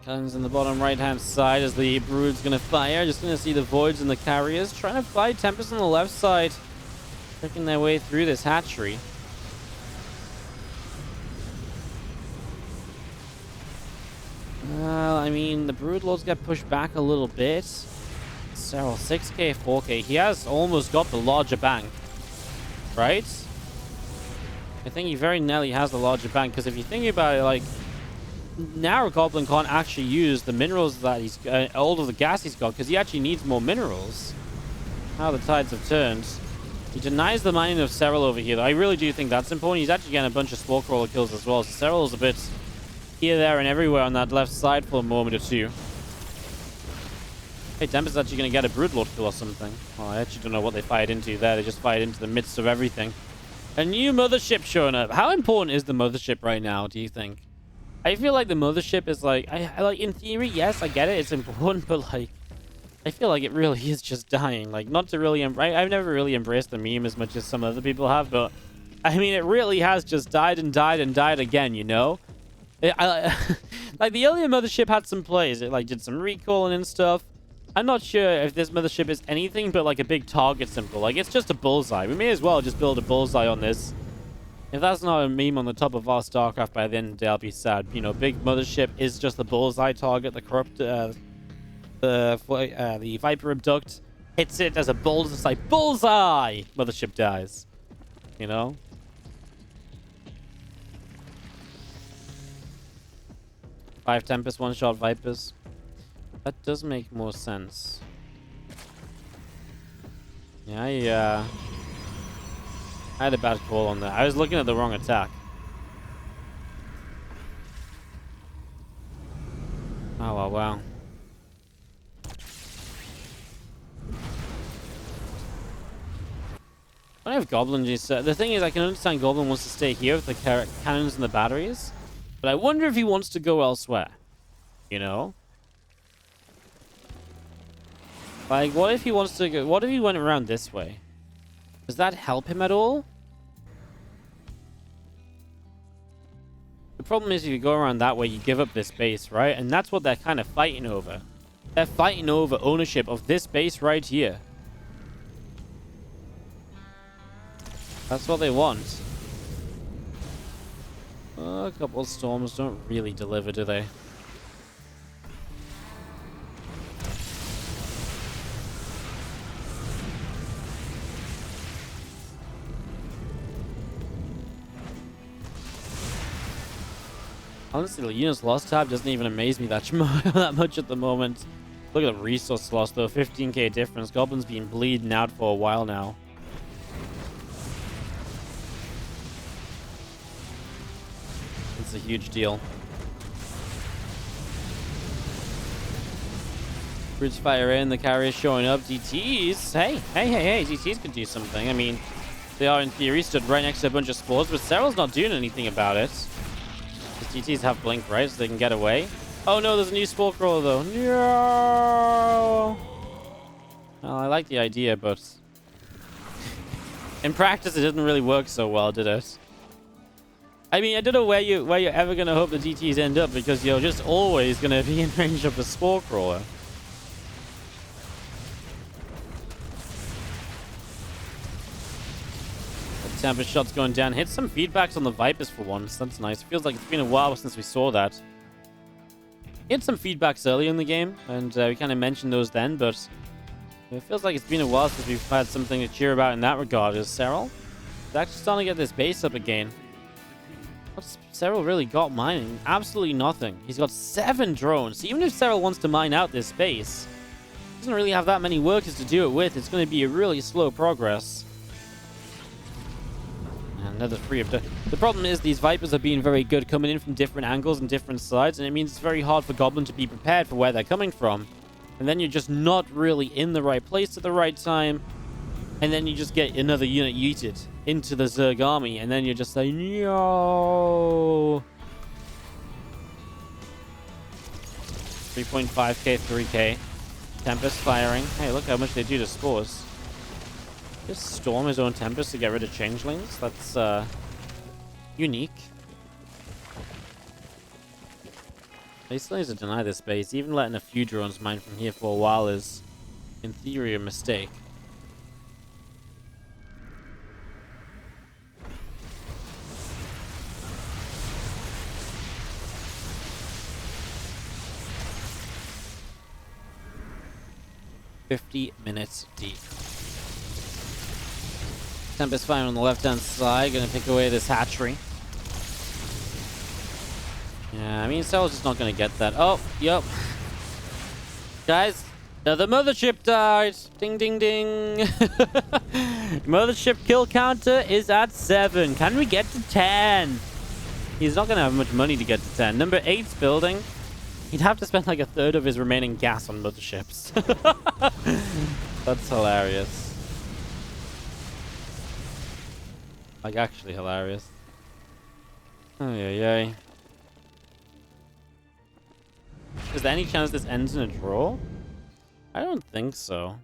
Guns in the bottom right-hand side as the Brood's going to fire. Just going to see the Voids and the Carriers trying to fight Tempest on the left side. Working their way through this hatchery. Well, I mean, the Broodlords get pushed back a little bit. Serral, 6k, 4k. He has almost got the larger bank. Right? I think he very nearly has the larger bank, because if you think about it, like, now Goblin can't actually use the minerals that he's all of the gas he's got because he actually needs more minerals. How the tides have turned. He denies the mining of Serral over here, though. I really do think that's important. He's actually getting a bunch of Spore Crawler kills as well. So Serral's a bit here, there, and everywhere on that left side for a moment or two. Hey, Tempest's actually going to get a Broodlord kill or something. Oh, I actually don't know what they fired into there. They just fired into the midst of everything. A new Mothership showing up. How important is the Mothership right now, do you think? I feel like the Mothership is like, I like, in theory, yes, I get it, it's important, but like, I feel like it really is just dying. Like, not to really, I've never really embraced the meme as much as some other people have, but I mean, it really has just died and died and died again, you know? Like, the earlier mothership had some plays. It, like, did some recalling and stuff. I'm not sure if this mothership is anything but, like, a big target symbol. Like, it's just a bullseye. We may as well just build a bullseye on this. If that's not a meme on the top of our StarCraft by the end of the day, I'll be sad. You know, big mothership is just the bullseye target. The corrupt, the Viper Abduct hits it as a bullseye. Bullseye! Mothership dies. You know? Five Tempest, one-shot Vipers. That does make more sense. Yeah, I had a bad call on that. I was looking at the wrong attack. Oh, wow. I have Goblin just... the thing is, I can understand Goblin wants to stay here with the cannons and the batteries. But I wonder if he wants to go elsewhere. You know? Like, what if he wants to go... What if he went around this way? Does that help him at all? The problem is if you go around that way, you give up this base, right? And that's what they're kind of fighting over. They're fighting over ownership of this base right here. That's what they want. A couple of storms don't really deliver, do they? Honestly, the units lost tab doesn't even amaze me that much at the moment. Look at the resource loss, though. 15k difference. Goblin's been bleeding out for a while now. It's a huge deal. Bridge fire in, the carrier's showing up. DTs, hey, DTs could do something. I mean, they are in theory stood right next to a bunch of spores, but Serral's not doing anything about it. The DTs have blink, right, so they can get away. Oh no, there's a new spore crawler though. No. Well, I like the idea, but in practice it didn't really work so well, did it? I mean, I don't know where you're ever gonna hope the DTs end up, because you're just always gonna be in range of a spore crawler. The Tempest shot's going down. Hit some feedbacks on the Vipers for once. That's nice. It feels like it's been a while since we saw that. Hit some feedbacks early in the game, and we kind of mentioned those then, but it feels like it's been a while since we've had something to cheer about in that regard. Is Serral? He's actually starting to get this base up again. What's Serral really got mining? Absolutely nothing. He's got 7 drones. Even if Serral wants to mine out this base, he doesn't really have that many workers to do it with. It's going to be a really slow progress. And another 3 of the problem is these Vipers are being very good coming in from different angles and different sides, and it means it's very hard for Goblin to be prepared for where they're coming from. And then you're just not really in the right place at the right time, and then you just get another unit yeeted into the Zerg army, and then you're just like, no. 3.5k, 3k. Tempest firing. Hey, look how much they do to spores. Just storm his own Tempest to get rid of changelings. That's unique. He still needs to deny this base. Even letting a few drones mine from here for a while is, in theory, a mistake. .50 deep. Tempest fire on the left-hand side, gonna pick away this hatchery. Yeah, I mean, Serral's just not gonna get that. Oh, yep. Guys, another mothership died. Ding, ding, ding. Mothership kill counter is at 7. Can we get to 10? He's not gonna have much money to get to 10. Number 8's building. He'd have to spend like a third of his remaining gas on motherships. That's hilarious. Like, actually hilarious. Oh, yeah. Is there any chance this ends in a draw? I don't think so.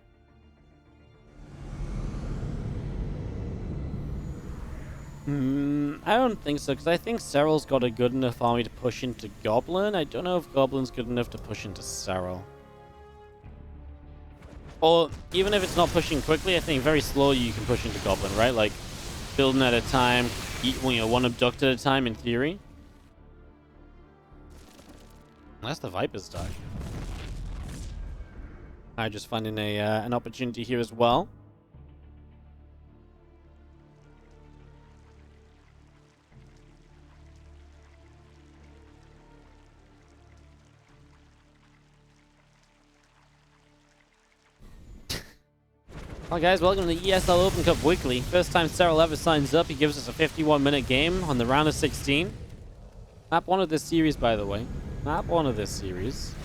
I don't think so, because I think Serral's got a good enough army to push into Goblin. I don't know if Goblin's good enough to push into Serral. Or even if it's not pushing quickly, I think very slowly you can push into Goblin, right? Like building at a time, one abduct at a time in theory. That's the Viper's die. I just finding an opportunity here as well. Hi guys, welcome to the ESL Open Cup Weekly. First time Serral ever signs up, he gives us a 51-minute game on the round of 16. Map 1 of this series, by the way. Map 1 of this series.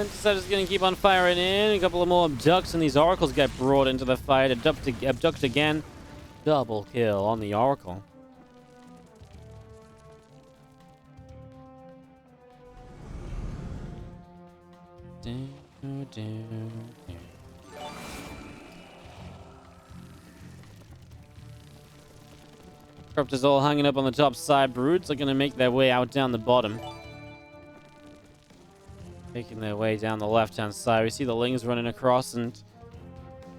Interceptor's gonna keep on firing in. A couple of more abducts and these oracles get brought into the fight. Abduct again. Double kill on the Oracle. Corruptors all hanging up on the top side. Brutes are going to make their way out down the bottom. Making their way down the left-hand side. We see the Lings running across, and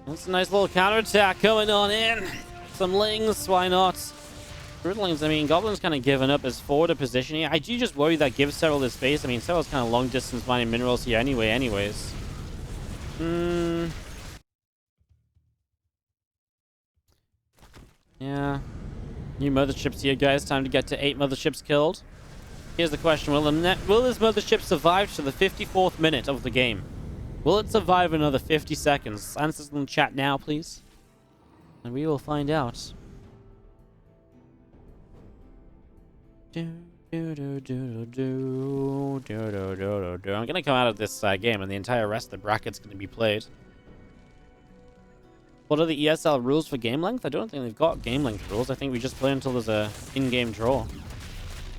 that's a nice little counterattack going on in. Some Lings, why not? Broodlings, I mean, Goblin's kind of given up his forward position here. I do just worry that gives Serral this space. I mean, Serral's kind of long-distance mining minerals here anyways. Yeah. New motherships here, guys. Time to get to 8 motherships killed. Here's the question. Will this mothership survive to the 54th minute of the game? Will it survive another 50 seconds? Answers in the chat now, please. And we will find out. I'm gonna come out of this game and the entire rest of the bracket's gonna be played. What are the ESL rules for game length? I don't think they've got game length rules. I think we just play until there's a in-game draw.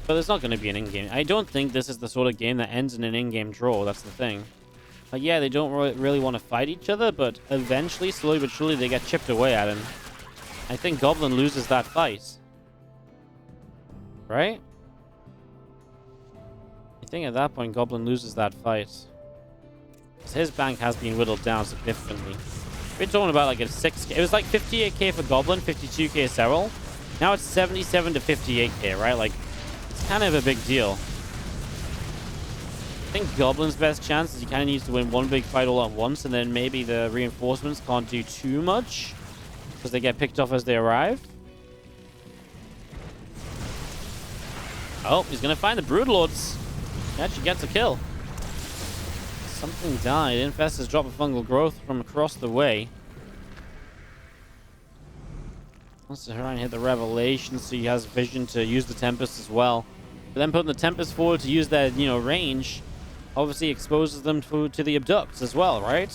But there's not gonna be an in-game. I don't think this is the sort of game that ends in an in-game draw. That's the thing. Like, yeah, they don't really want to fight each other, but eventually, slowly but surely, they get chipped away at him. I think Goblin loses that fight. Right? I think at that point, Goblin loses that fight. His bank has been whittled down significantly. We're talking about like a 6k. It was like 58k for Goblin, 52k Serral. Now it's 77 to 58k, right? Like, it's kind of a big deal. I think Goblin's best chance is he kind of needs to win one big fight all at once, and then maybe the reinforcements can't do too much because they get picked off as they arrive. Oh, he's going to find the Broodlords. He actually gets a kill. Something died. Infestors drop a fungal growth from across the way. Wants to try and hit the Revelation, so he has vision to use the Tempest as well. But then putting the Tempest forward to use their, range obviously exposes them to the Abducts as well, right?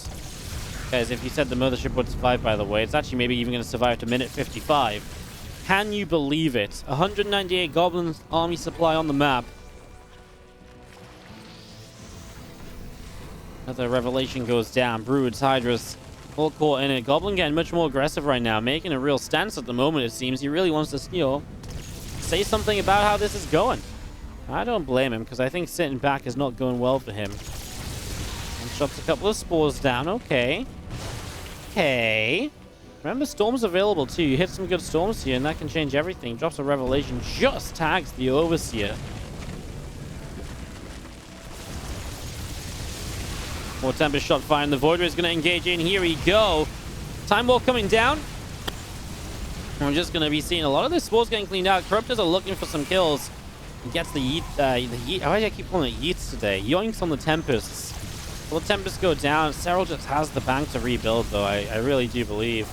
Guys, if you said the Mothership would survive, by the way, it's actually maybe even going to survive to minute 55. Can you believe it? 198 Goblin army supply on the map. Another Revelation goes down. Broods, Hydras, all caught in it. Goblin getting much more aggressive right now, making a real stance at the moment, it seems. He really wants to, say something about how this is going. I don't blame him, because I think sitting back is not going well for him. And shots a couple of spores down. Okay. Okay. Remember, storms available too. You hit some good storms here, and that can change everything. Drops a Revelation, just tags the Overseer. More Tempest shot fire, and the Voider is going to engage in. Here we go. Time Warp coming down. And we're just going to be seeing a lot of the spores getting cleaned out. Corruptors are looking for some kills. He gets the yeet. Why do I keep calling it yeets today? Yoinks on the Tempests. Will the Tempests go down? Serral just has the bank to rebuild, though. I really do believe.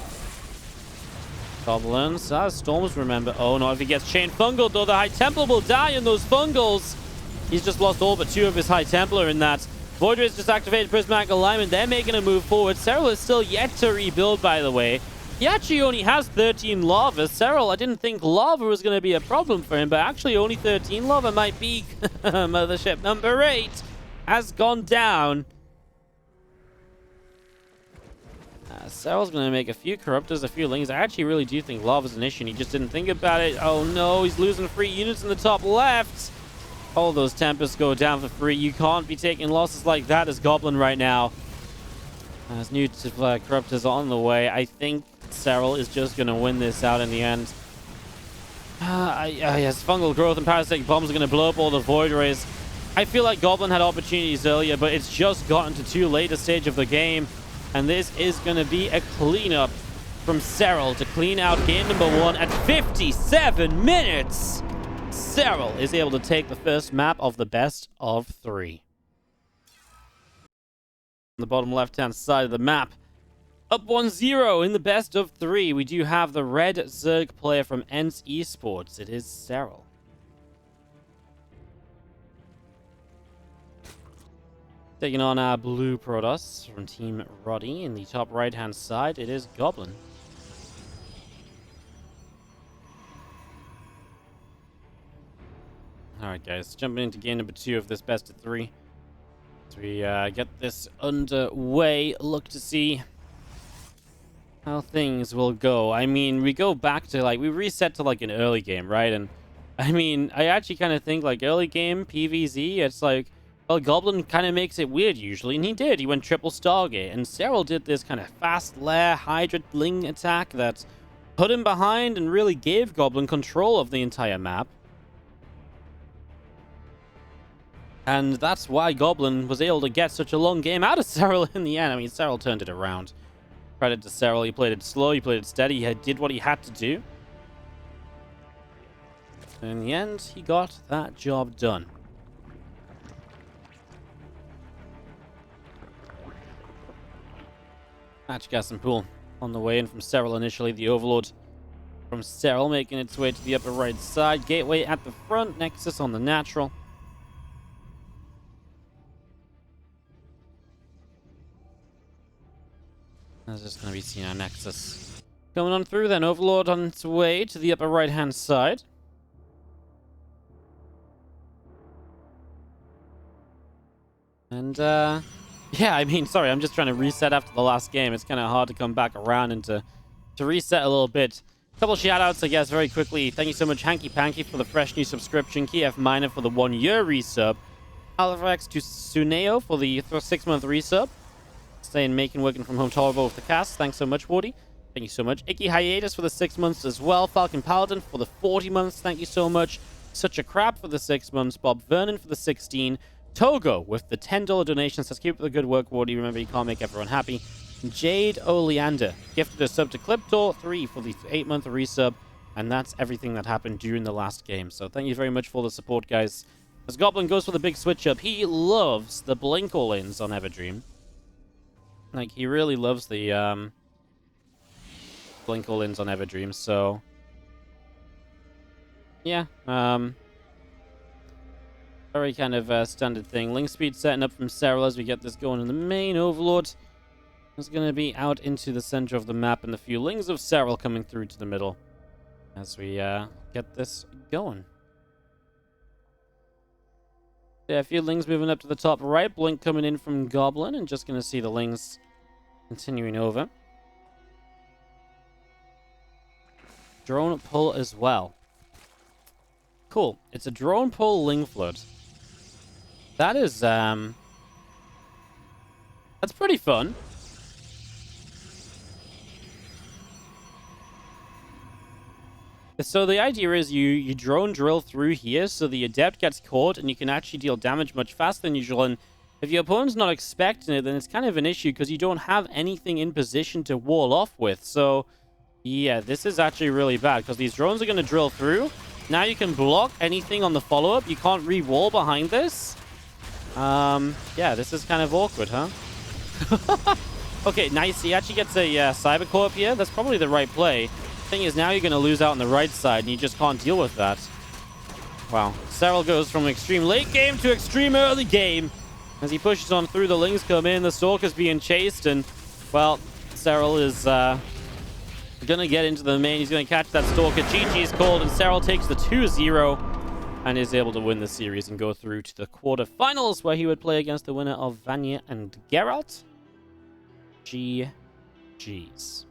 Goblins. Storms, remember. Oh, no. If he gets Chain Fungal, though, the High Templar will die in those Fungals. He's just lost all but 2 of his High Templar in that. Voider has just activated Prismatic Alignment. They're making a move forward. Serral is still yet to rebuild, by the way. He actually only has 13 lava. Serral, I didn't think lava was going to be a problem for him, but actually only 13 lava might be. Mothership number 8 has gone down. Serral's going to make a few corruptors, a few lings. I actually really do think lava's an issue, and he just didn't think about it. Oh no, he's losing 3 units in the top left. All those tempests go down for free. You can't be taking losses like that as Goblin right now. As new corruptors on the way, I think Serral is just going to win this out in the end. Yes, fungal growth and parasitic bombs are going to blow up all the void rays. I feel like Goblin had opportunities earlier, but it's just gotten to too late a stage of the game. And this is going to be a cleanup from Serral to clean out game number 1 at 57 minutes. Serral is able to take the first map of the best of 3. On the bottom left-hand side of the map, up 1-0 in the best of 3. We do have the red Zerg player from ENCE Esports. It is Serral. Taking on our blue Protoss from Team Roddy. In the top right-hand side, it is Goblin. Alright guys, jumping into game number 2 of this best of 3. As we get this underway, look to see how things will go. I mean, we go back to, like, we reset to, like, an early game, right? And, I mean, I actually kind of think, like, early game, PvZ, it's like, well, Goblin kind of makes it weird usually, and he did. He went triple Stargate, and Serral did this kind of fast lair Hydra Ling attack that put him behind and really gave Goblin control of the entire map. And that's why Goblin was able to get such a long game out of Serral in the end. I mean, Serral turned it around. Credit to Serral. He played it slow, he played it steady, he did what he had to do. And in the end, he got that job done. Match gas and pool on the way in from Serral initially. The Overlord from Serral making its way to the upper right side. Gateway at the front. Nexus on the natural. That's just going to be seen our Nexus. Coming on through then. Overlord on its way to the upper right hand side. And yeah, I mean, sorry, I'm just trying to reset after the last game. It's kind of hard to come back around and to reset a little bit. A couple shout-outs, I guess, very quickly. Thank you so much, Hanky Panky, for the fresh new subscription. Kiev Miner for the 1-year resub. Alvarex to Suneo for the 6-month resub. Staying making, working from home, tolerable with the cast. Thanks so much, Wardy. Thank you so much. Icky Hiatus for the 6 months as well. Falcon Paladin for the 40 months. Thank you so much. Such a Crap for the 6 months. Bob Vernon for the 16. Togo with the $10 donation says, keep up the good work, Wardy. Remember, you can't make everyone happy. Jade Oleander gifted a sub to Cliptor 3 for the 8-month resub. And that's everything that happened during the last game. So thank you very much for the support, guys. As Goblin goes for the big switch up, he loves the blink all-ins on Everdream. Like, he really loves the blink all-ins on Everdream, so yeah, very kind of standard thing. Link speed setting up from Serral as we get this going in the main. Overlord is going to be out into the center of the map, and the few Lings of Serral coming through to the middle as we get this going. Yeah, a few Lings moving up to the top right. Blink coming in from Goblin, and just going to see the Lings continuing over. Drone pull as well. Cool. It's a drone pull Ling flood. That is, that's pretty fun. So the idea is you drone drill through here so the Adept gets caught and you can actually deal damage much faster than usual. And if your opponent's not expecting it, then it's kind of an issue because you don't have anything in position to wall off with. So yeah, this is actually really bad because these drones are going to drill through. Now you can block anything on the follow-up. You can't re-wall behind this. Yeah, this is kind of awkward, huh? Okay, nice. He actually gets a Cybercorp here. That's probably the right play. Thing is, now you're going to lose out on the right side, and you just can't deal with that. Wow. Serral goes from extreme late game to extreme early game. As he pushes on through, the Lings come in, the Stalker's being chased, and, well, Serral is Gonna get into the main. He's gonna catch that Stalker. GG's called, and Serral takes the 2-0 and is able to win the series and go through to the quarterfinals, where he would play against the winner of Vanya and Geralt. GG's.